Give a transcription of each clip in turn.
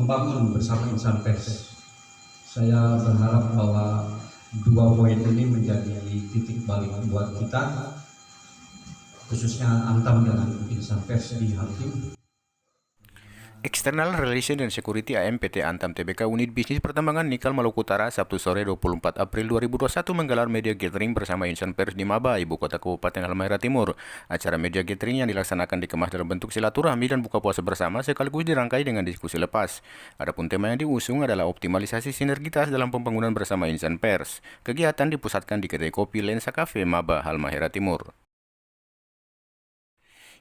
membangun bersama insan pers. Saya berharap bahwa dua poin ini menjadi titik balik buat kita, khususnya Antam dengan insan pers di Haltim. External Relation and Security AMPT Antam Tbk Unit Bisnis Pertambangan Nikel Maluku Utara Sabtu sore 24 April 2021 menggelar media gathering bersama insan pers di Maba, Ibu Kota Kabupaten Halmahera Timur. Acara media gathering yang dilaksanakan dikemas dalam bentuk silaturahmi dan buka puasa bersama sekaligus dirangkai dengan diskusi lepas. Adapun tema yang diusung adalah optimalisasi sinergitas dalam pembangunan bersama insan pers. Kegiatan dipusatkan di kedai kopi Lensa Cafe Maba, Halmahera Timur.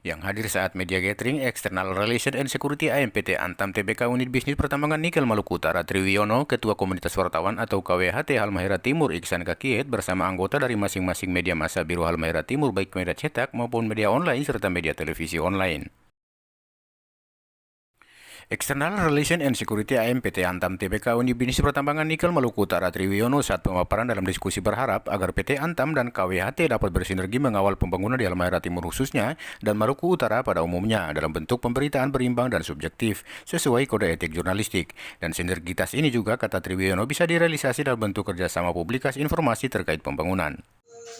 Yang hadir saat media gathering External Relation and Security AMPT Antam Tbk Unit Bisnis Pertambangan Nikel Maluku Utara Triwiono, Ketua Komunitas Wartawan atau KWHT Halmahera Timur Iksan Kakiet bersama anggota dari masing-masing media massa Biru Halmahera Timur baik media cetak maupun media online serta media televisi online. External Relation and Security AMPT Antam Tbk Unit Bisnis Pertambangan Nikel Maluku Utara Triwiono saat pemaparan dalam diskusi berharap agar PT Antam dan KWHT dapat bersinergi mengawal pembangunan di Halmahera Timur khususnya dan Maluku Utara pada umumnya dalam bentuk pemberitaan berimbang dan subjektif sesuai kode etik jurnalistik. Dan sinergitas ini juga, kata Triwiono, bisa direalisasi dalam bentuk kerjasama publikasi informasi terkait pembangunan.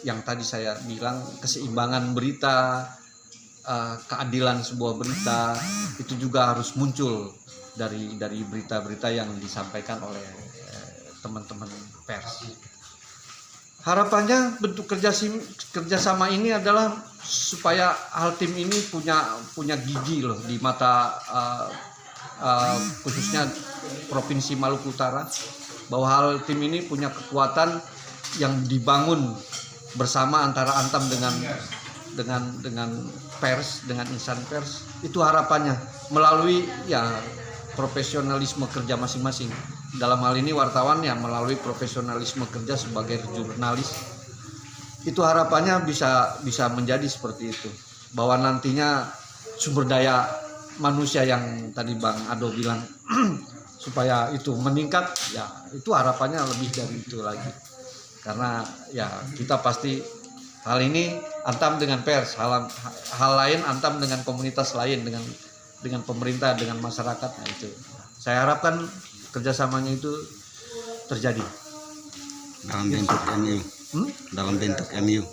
Yang tadi saya bilang, keseimbangan berita, keadilan sebuah berita itu juga harus muncul dari berita-berita yang disampaikan oleh teman-teman pers. Harapannya bentuk kerjasama ini adalah supaya Haltim ini punya gigi loh di mata khususnya Provinsi Maluku Utara, bahwa Haltim ini punya kekuatan yang dibangun bersama antara Antam dengan pers, dengan insan pers. Itu harapannya melalui profesionalisme kerja masing-masing. Dalam hal ini wartawan yang melalui profesionalisme kerja sebagai jurnalis. Itu harapannya bisa menjadi seperti itu. Bahwa nantinya sumber daya manusia yang tadi Bang Ado bilang supaya itu meningkat, ya itu harapannya lebih dari itu lagi. Karena ya kita pasti hal ini Antam dengan pers, hal lain Antam dengan komunitas lain, dengan pemerintah, dengan masyarakat. Nah itu saya harapkan kerjasamanya itu terjadi dalam bentuk MU.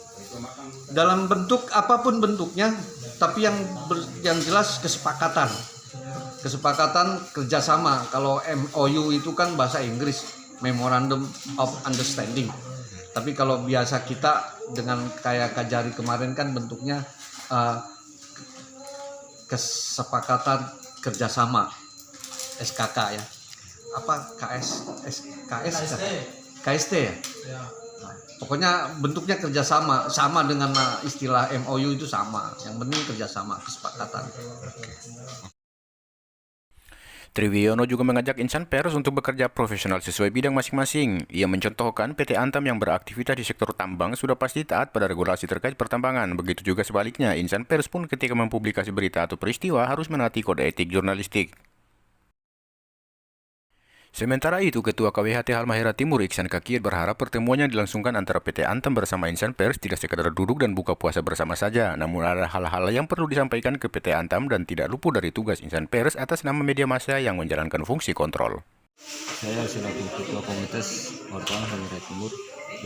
Dalam bentuk apapun bentuknya, tapi yang jelas kesepakatan kerjasama. Kalau MOU itu kan bahasa Inggris, Memorandum of Understanding. Tapi kalau biasa kita dengan kayak Kajari kemarin kan bentuknya kesepakatan kerjasama, SKK ya, apa KST ya. Nah, pokoknya bentuknya kerjasama, sama dengan istilah MOU itu sama. Yang penting kerjasama, kesepakatan. Triwiono juga mengajak insan pers untuk bekerja profesional sesuai bidang masing-masing. Ia mencontohkan PT Antam yang beraktivitas di sektor tambang sudah pasti taat pada regulasi terkait pertambangan. Begitu juga sebaliknya, insan pers pun ketika mempublikasi berita atau peristiwa harus menaati kode etik jurnalistik. Sementara itu, Ketua KWHT Halmahera Timur Iksan Kakiet berharap pertemuan yang dilangsungkan antara PT Antam bersama insan pers tidak sekadar duduk dan buka puasa bersama saja, namun ada hal-hal yang perlu disampaikan ke PT Antam dan tidak luput dari tugas insan pers atas nama media massa yang menjalankan fungsi kontrol. Saya selaku Ketua Komunitas Wartawan Halmahera Timur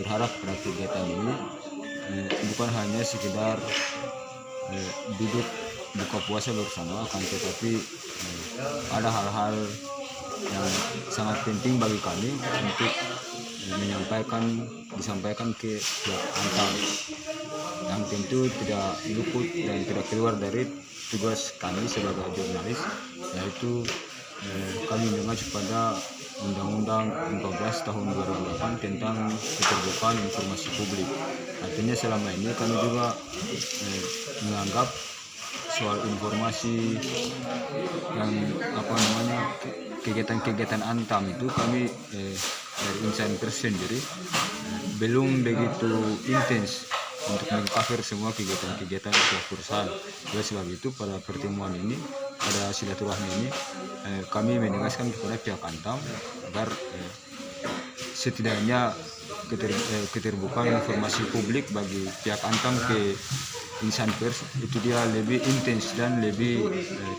berharap pada kegiatan ini bukan hanya sekedar duduk buka puasa bersama, akan tetapi ada hal-hal yang sangat penting bagi kami untuk disampaikan ke pihak Antam, yang tentu tidak luput dan tidak keluar dari tugas kami sebagai jurnalis, yaitu kami mengacu pada Undang-Undang 14 tahun 2008 tentang keterbukaan informasi publik. Artinya selama ini kami juga menganggap soal informasi yang kegiatan-kegiatan Antam itu kami dari insan pers sendiri belum begitu intens untuk mengcover semua kegiatan-kegiatan perusahaan. Oleh sebab itu pada pertemuan ini, pada silaturahmi ini, kami menegaskan kepada pihak Antam agar setidaknya keterbukaan informasi publik bagi pihak Antam ke insan pers itu dia lebih intens dan lebih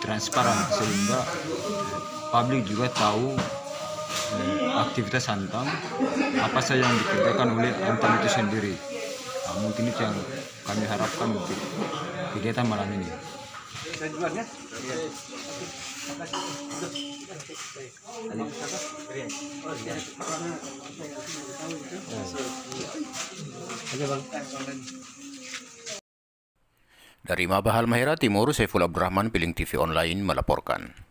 transparan sehingga publik juga tahu aktivitas Antam apa saja yang dikerjakan oleh Antam itu sendiri. Nah, mungkin itu yang kami harapkan untuk kegiatan malam ini. Dari Mabah Halmahera Timur, Saiful Abdurrahman, Piling TV Online melaporkan.